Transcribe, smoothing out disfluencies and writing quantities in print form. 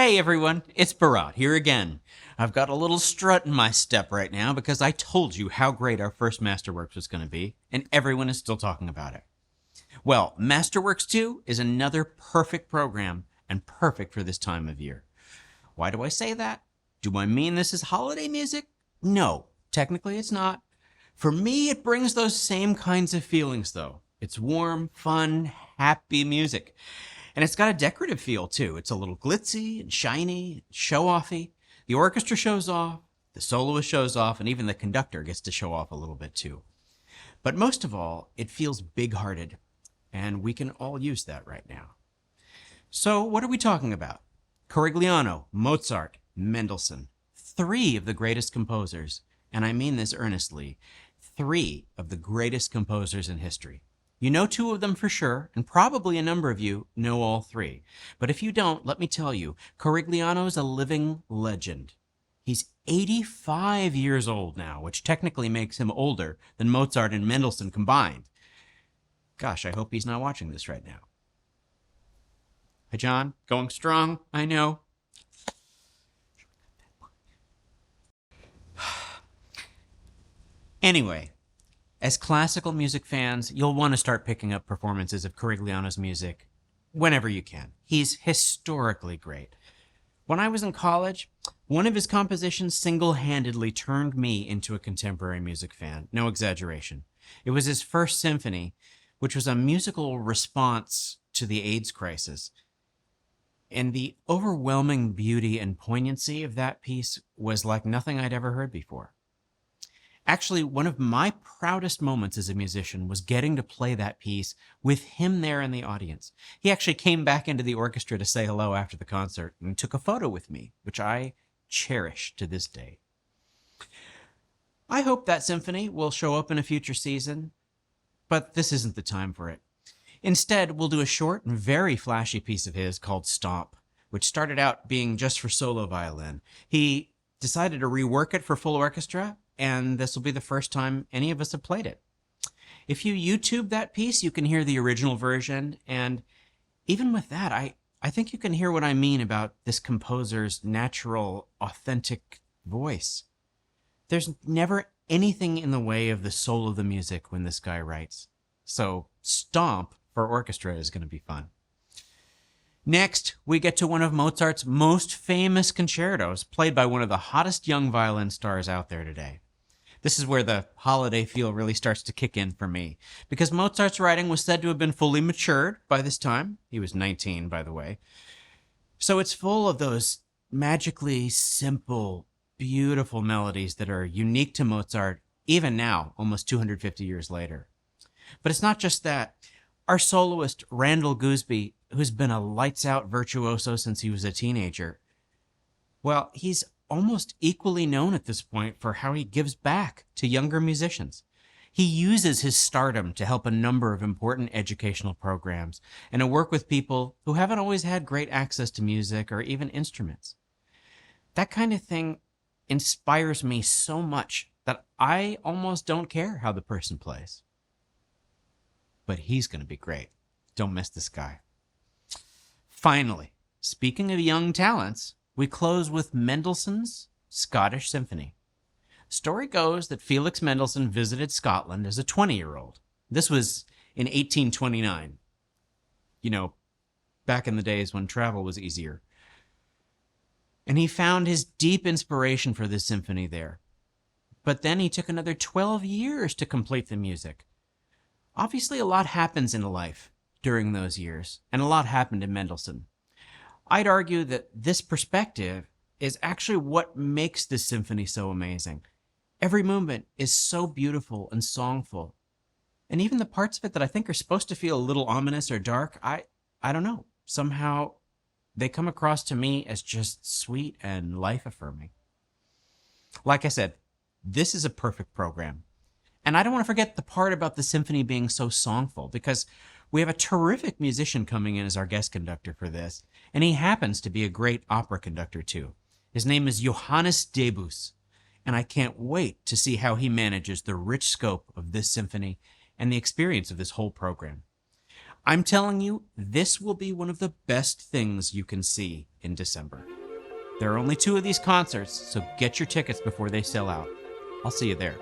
Hey everyone, it's Bharat here again. I've got a little strut in my step right now because I told you how great our first Masterworks was going to be, and everyone is still talking about it. Well, Masterworks 2 is another perfect program and perfect for this time of year. Why do I say that? Do I mean this is holiday music? No, technically it's not. For me, it brings those same kinds of feelings though. It's warm, fun, happy music. And it's got a decorative feel too. It's a little glitzy and shiny, show-offy. The orchestra shows off, the soloist shows off, and even the conductor gets to show off a little bit too. But most of all, it feels big-hearted, and we can all use that right now. So what are we talking about? Corigliano, Mozart, Mendelssohn. Three of the greatest composers, and I mean this earnestly, three of the greatest composers in history. You know two of them for sure, and probably a number of you know all three. But if you don't, let me tell you, Corigliano is a living legend. He's 85 years old now, which technically makes him older than Mozart and Mendelssohn combined. Gosh, I hope he's not watching this right now. Hi, John. Going strong, I know. Anyway, as classical music fans, you'll want to start picking up performances of Corigliano's music whenever you can. He's historically great. When I was in college, one of his compositions single-handedly turned me into a contemporary music fan. No exaggeration. It was his first symphony, which was a musical response to the AIDS crisis. And the overwhelming beauty and poignancy of that piece was like nothing I'd ever heard before. Actually, one of my proudest moments as a musician was getting to play that piece with him there in the audience. He actually came back into the orchestra to say hello after the concert and took a photo with me, which I cherish to this day. I hope that symphony will show up in a future season, but this isn't the time for it. Instead, we'll do a short and very flashy piece of his called Stomp, which started out being just for solo violin. He decided to rework it for full orchestra, and this will be the first time any of us have played it. If you YouTube that piece, you can hear the original version, and even with that, I think you can hear what I mean about this composer's natural, authentic voice. There's never anything in the way of the soul of the music when this guy writes. So Stomp for orchestra is going to be fun. Next, we get to one of Mozart's most famous concertos, played by one of the hottest young violin stars out there today. This is where the holiday feel really starts to kick in for me, because Mozart's writing was said to have been fully matured by this time. He was 19, by the way. So it's full of those magically simple, beautiful melodies that are unique to Mozart, even now, almost 250 years later. But it's not just that. Our soloist, Randall Goosby, who's been a lights-out virtuoso since he was a teenager, well, he's almost equally known at this point for how he gives back to younger musicians. He uses his stardom to help a number of important educational programs and to work with people who haven't always had great access to music or even instruments. That kind of thing inspires me so much that I almost don't care how the person plays. But he's going to be great. Don't miss this guy. Finally, speaking of young talents, we close with Mendelssohn's Scottish Symphony. Story goes that Felix Mendelssohn visited Scotland as a 20-year-old. This was in 1829. You know, back in the days when travel was easier. And he found his deep inspiration for this symphony there. But then he took another 12 years to complete the music. Obviously, a lot happens in life during those years, and a lot happened in Mendelssohn. I'd argue that this perspective is actually what makes this symphony so amazing. Every movement is so beautiful and songful. And even the parts of it that I think are supposed to feel a little ominous or dark, I don't know. Somehow they come across to me as just sweet and life-affirming. Like I said, this is a perfect program. And I don't want to forget the part about the symphony being so songful, because we have a terrific musician coming in as our guest conductor for this, and he happens to be a great opera conductor too. His name is Johannes Debus, and I can't wait to see how he manages the rich scope of this symphony and the experience of this whole program. I'm telling you, this will be one of the best things you can see in December. There are only 2 of these concerts, so get your tickets before they sell out. I'll see you there.